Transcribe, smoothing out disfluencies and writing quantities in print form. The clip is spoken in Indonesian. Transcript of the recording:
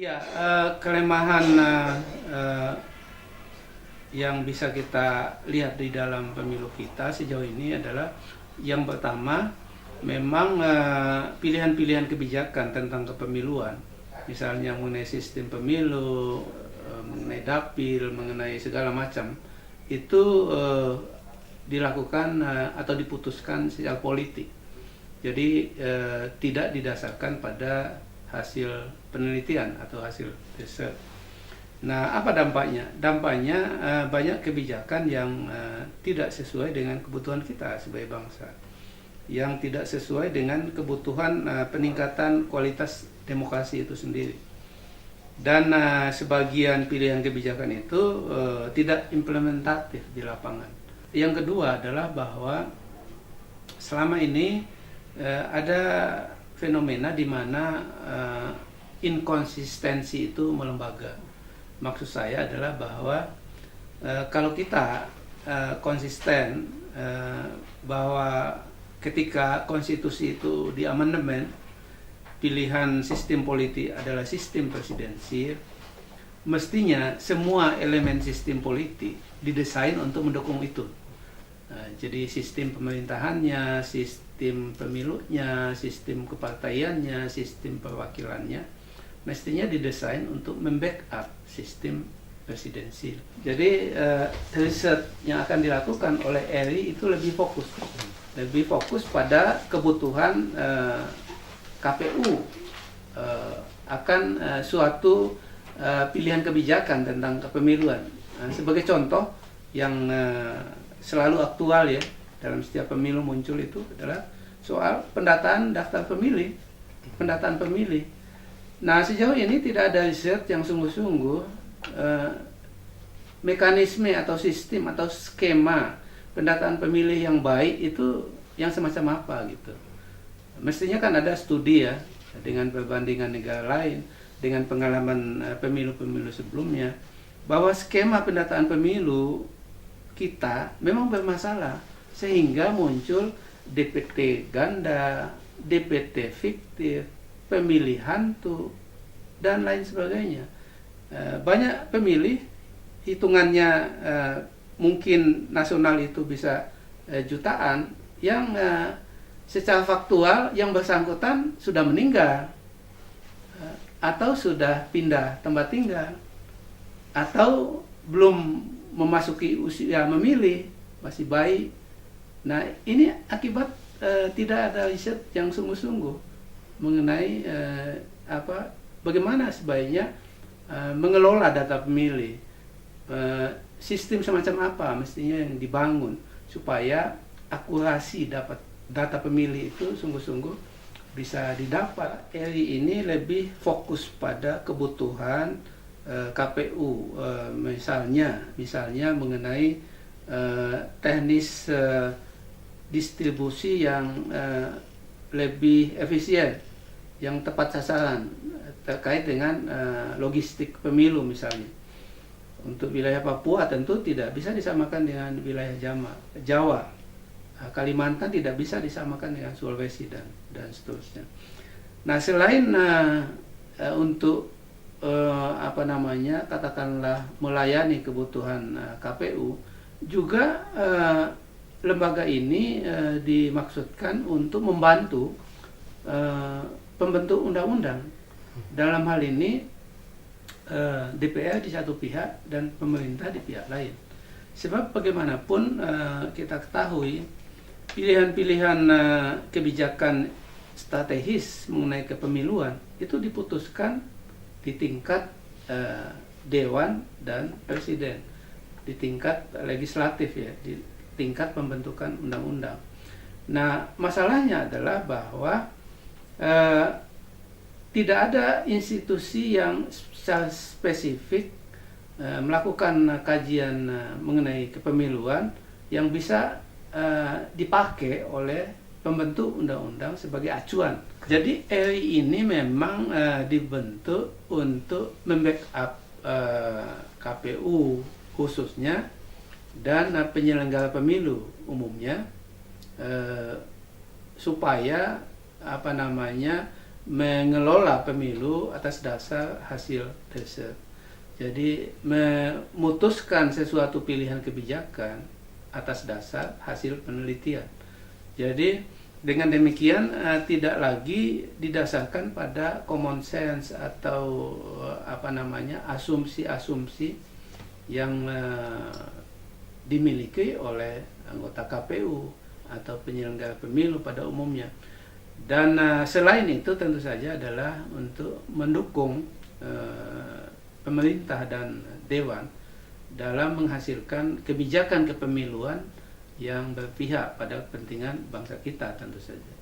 Ya, kelemahan yang bisa kita lihat di dalam pemilu kita sejauh ini adalah yang pertama, memang pilihan-pilihan kebijakan tentang kepemiluan, misalnya mengenai sistem pemilu, mengenai dapil, mengenai segala macam, itu dilakukan atau diputuskan secara politik. Jadi tidak didasarkan pada hasil penelitian atau hasil riset. Nah, apa dampaknya? Dampaknya banyak kebijakan yang tidak sesuai dengan kebutuhan kita sebagai bangsa, yang tidak sesuai dengan kebutuhan peningkatan kualitas demokrasi itu sendiri. Dan sebagian pilihan kebijakan itu tidak implementatif di lapangan. Yang kedua adalah bahwa selama ini ada fenomena di mana inkonsistensi itu melembaga. Maksud saya adalah bahwa kalau kita konsisten bahwa ketika konstitusi itu diamandemen, pilihan sistem politik adalah sistem presidensil, mestinya semua elemen sistem politik didesain untuk mendukung itu. Jadi sistem pemerintahannya, sistem pemilunya, sistem kepartaiannya, sistem perwakilannya mestinya didesain untuk membackup sistem presidensil. Jadi riset yang akan dilakukan oleh ERI itu lebih fokus pada kebutuhan KPU akan suatu pilihan kebijakan tentang kepemiluan. Sebagai contoh yang selalu aktual ya dalam setiap pemilu muncul itu adalah soal pendataan daftar pemilih, pendataan pemilih. Nah, sejauh ini tidak ada riset yang sungguh-sungguh mekanisme atau sistem atau skema pendataan pemilih yang baik itu yang semacam apa gitu. Mestinya kan ada studi ya dengan perbandingan negara lain, dengan pengalaman pemilu-pemilu sebelumnya, bahwa skema pendataan pemilu kita memang bermasalah sehingga muncul DPT ganda, DPT fiktif, pemilih hantu, dan lain sebagainya. Banyak pemilih, hitungannya mungkin nasional itu bisa jutaan, yang secara faktual yang bersangkutan sudah meninggal, atau sudah pindah tempat tinggal, atau belum memasuki usia memilih, masih bayi. Nah, ini akibat tidak ada riset yang sungguh-sungguh mengenai bagaimana sebaiknya mengelola data pemilih, sistem semacam apa mestinya yang dibangun supaya akurasi dapat data pemilih itu sungguh-sungguh bisa didapat. ERI ini lebih fokus pada kebutuhan KPU, misalnya mengenai teknis distribusi yang lebih efisien, yang tepat sasaran terkait dengan logistik pemilu misalnya. Untuk wilayah Papua tentu tidak bisa disamakan dengan wilayah Jawa. Kalimantan tidak bisa disamakan dengan Sulawesi dan seterusnya. Nah, selain untuk katakanlah melayani kebutuhan KPU, juga lembaga ini dimaksudkan untuk membantu pembentuk undang-undang. Dalam hal ini DPR di satu pihak dan pemerintah di pihak lain. Sebab bagaimanapun kita ketahui pilihan-pilihan kebijakan strategis mengenai kepemiluan itu diputuskan di tingkat dewan dan presiden, di tingkat legislatif ya, di tingkat pembentukan undang-undang. Nah, masalahnya adalah bahwa tidak ada institusi yang secara spesifik melakukan kajian mengenai kepemiluan yang bisa dipakai oleh pembentuk undang-undang sebagai acuan. Jadi ERI ini memang dibentuk untuk membackup KPU khususnya dan penyelenggara pemilu umumnya supaya mengelola pemilu atas dasar hasil riset. Jadi memutuskan sesuatu pilihan kebijakan atas dasar hasil penelitian. Jadi dengan demikian tidak lagi didasarkan pada common sense atau asumsi-asumsi yang dimiliki oleh anggota KPU atau penyelenggara pemilu pada umumnya. Dan selain itu tentu saja adalah untuk mendukung pemerintah dan dewan dalam menghasilkan kebijakan kepemiluan yang berpihak pada kepentingan bangsa kita tentu saja.